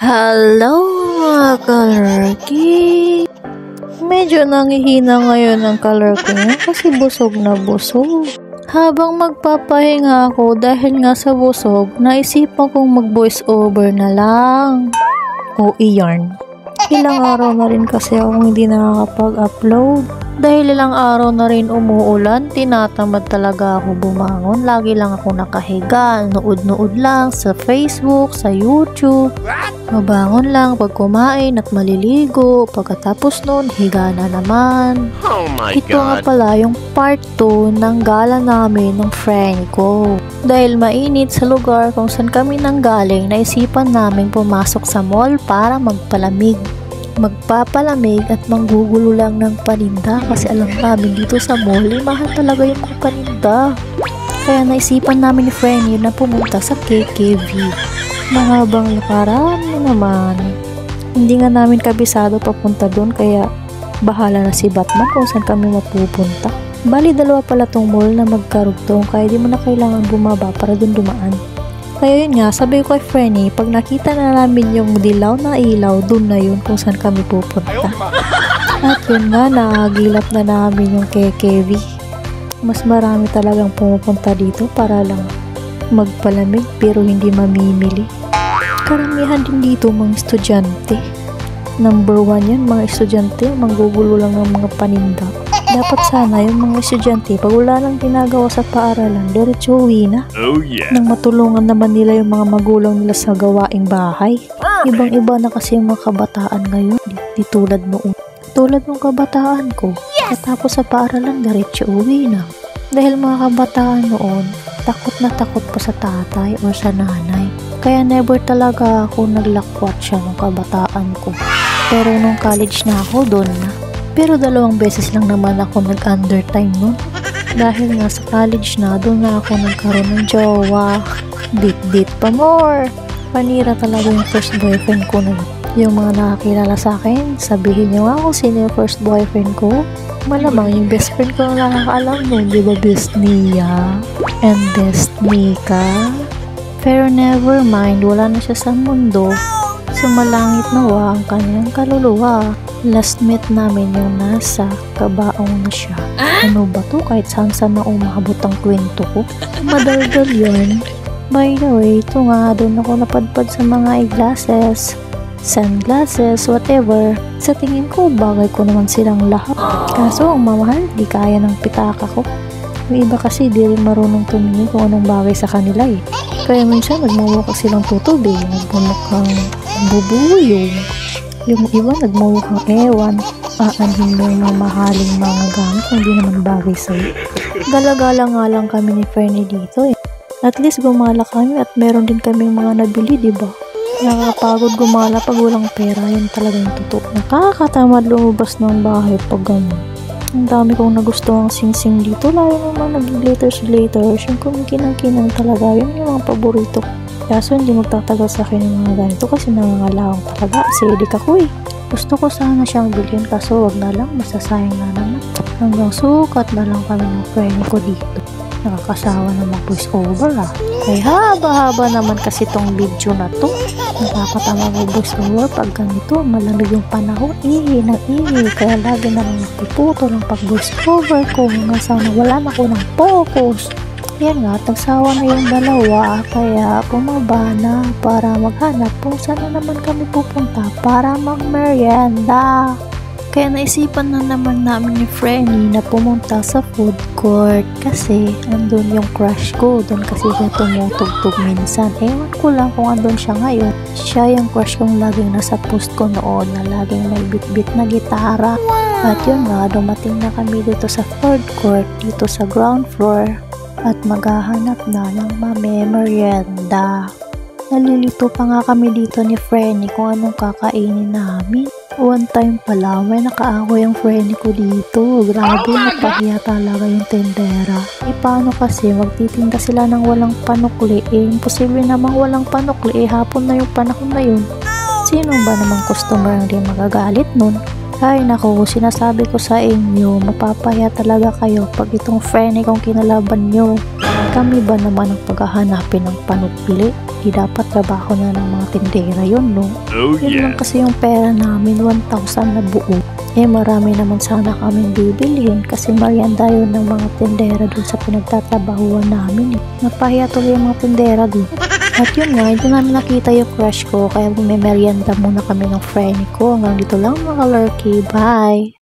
Hello mga kalerki! Medyo nangihina ngayon ang kalerki niya kasi busog na busog. Habang magpapahinga ako dahil nga sa busog, naisipan kong mag voice over na lang o i-yarn. Ilang araw na rin kasi akong hindi nakakapag-upload. Dahil ilang araw na rin umuulan, tinatamad talaga ako bumangon. Lagi lang ako nakahiga, nood-nood lang sa Facebook, sa YouTube. Mabangon lang pag kumain at maliligo. Pagkatapos nun, higa na naman. Oh my Ito nga pala yung part 2 ng gala namin ng friend ko. Dahil mainit sa lugar kung saan kami nanggaling, naisipan namin pumasok sa mall para magpalamig. Magpapalamig at manggugulo lang ng paninda kasi alam namin dito sa mall, mahal talaga yung mga paninda. Kaya naisipan namin ni Frenny na pumunta sa KKV. Mahabang lakaran naman. Hindi nga namin kabisado papunta doon kaya bahala na si Batman kung saan kami mapupunta. Bali dalawa pala tong mall na magkarugtong kaya di mo na kailangan bumaba para doon dumaan. Kaya yun nga, sabi ko kay Frenny, pag nakita na namin yung dilaw na ilaw, dun na yun kung saan kami pupunta. At yun nga, nakagilap na namin yung KKV. Mas marami talagang pumupunta dito para lang magpalamig pero hindi mamimili. Karamihan din dito mga estudyante. Number 1 yan, mga estudyante, manggugulo lang ng mga paninda. Dapat sana yung mga estudyante, pag wala nang ginagawa sa paaralan, diretso uwi na. Oh yeah. Nang matulungan naman nila yung mga magulang nila sa gawaing bahay. Ibang-iba na kasi yung mga kabataan ngayon, di tulad noon. Tulad ng kabataan ko, katapos sa paaralan, diretso uwi na. Dahil mga kabataan noon, takot na takot pa sa tatay o sa nanay. Kaya never talaga ako naglakwat siya ng kabataan ko. Pero nung college na ako, doon na. Pero 2 beses lang naman ako nag-undertime nun. Dahil nga sa college na, doon na ako nagkaroon ng jowa. Date pa more. Panira talaga yung first boyfriend ko na. Yung mga nakakilala sa akin, sabihin niyo ako sino yung first boyfriend ko. Malamang yung best friend ko na nakakaalam mo, di ba best niya? And best Nika? Pero never mind, wala na siya sa mundo. Sumalangit nawa ang kanyang kaluluwa. Last meet namin yung nasa kabaong na siya. Ano ba to? Kahit saan na umabot ang kwento ko. Madaldal yun. By the way, ito nga doon ako napadpad sa mga eyeglasses, sunglasses, whatever. Sa tingin ko, bagay ko naman silang lahat. Kaso ang mamahal, di kaya ng pitaka ko. Yung iba kasi di rin marunong tumingin kung anong bagay sa kanila eh. Kaya minsan nagmumukha silang tutubig, nagmumukhang bubuyog. Yung iba nagmumukhang ewan, aanhin mo yung mamahaling mga gamit, hindi naman bagay sa'yo. Galagala nga lang kami ni Fernie dito eh. At least gumala kami at meron din kami mga nabili, diba? Nakakapagod gumala pag walang pera, yun talaga yung totoo. Nakakatamad lumabas ng bahay pag gano'n. Ang dami kong nagustuhang sing-sing dito, lalo naman nag-glitters. Yung kumikinang-kinang talaga, yun yung mga paborito ko. Kaso hindi magtatagal sa akin yung mga ganito kasi nangangalawang talaga. Acidic ako eh. Gusto ko sana siyang bilhin kaso wag na lang, masasayang na naman. Hanggang sukat na lang kami ng friend ko dito. Nakakasawa na mag-voice over ah. Ay haba-haba naman kasi tong video na to. Nakakatama mag-voice over pag ganito. Malamig yung panahon. Ihi ng ihi. Kaya lagi na lang nakiputo ng pag-voice over ko. Hanggang sana wala na ko ng focus. Yan nga, nagsawa na yung dalawa kaya bumaba na para maghanap kung saan na naman kami pupunta para magmerienda. Kaya naisipan na naman namin ni Frenny na pumunta sa food court kasi andun yung crush ko. Doon kasi siya tumutugtog minsan. Ewan ko lang kung andun siya ngayon. Siya yung crush kong laging nasa post ko noon na laging may bit-bit na gitara. At yun nga, dumating na kami dito sa food court, dito sa ground floor. At maghahanap na ng mamemerienda. Nalilito pa nga kami dito ni Frenny kung anong kakainin namin. One time pala, may nakaaway ang Frenny ko dito. Grabe, napahiya talaga yung tendera. Paano kasi magtitinda sila ng walang panukli? Imposible namang walang panukli. Hapon na yung panahon na yun. Sino ba namang customer ang di magagalit nun? Ay naku, sinasabi ko sa inyo, mapapaya talaga kayo pag itong Frenny kong kinalaban nyo. Kami ba naman ang paghahanapin ng panukli? Di dapat trabaho na ng mga tindera yun, no? Yun lang kasi yung pera namin, 1,000 na buo. Marami naman sana kaming bibilhin kasi merienda yun ng mga tindera dun sa pinagtatrabahuan namin. Napahiya tuloy yung mga tindera dun. At yun nga, hindi namin nakita yung crush ko kaya may merienda muna kami ng friend ko. Hanggang dito lang mga lurky. Bye!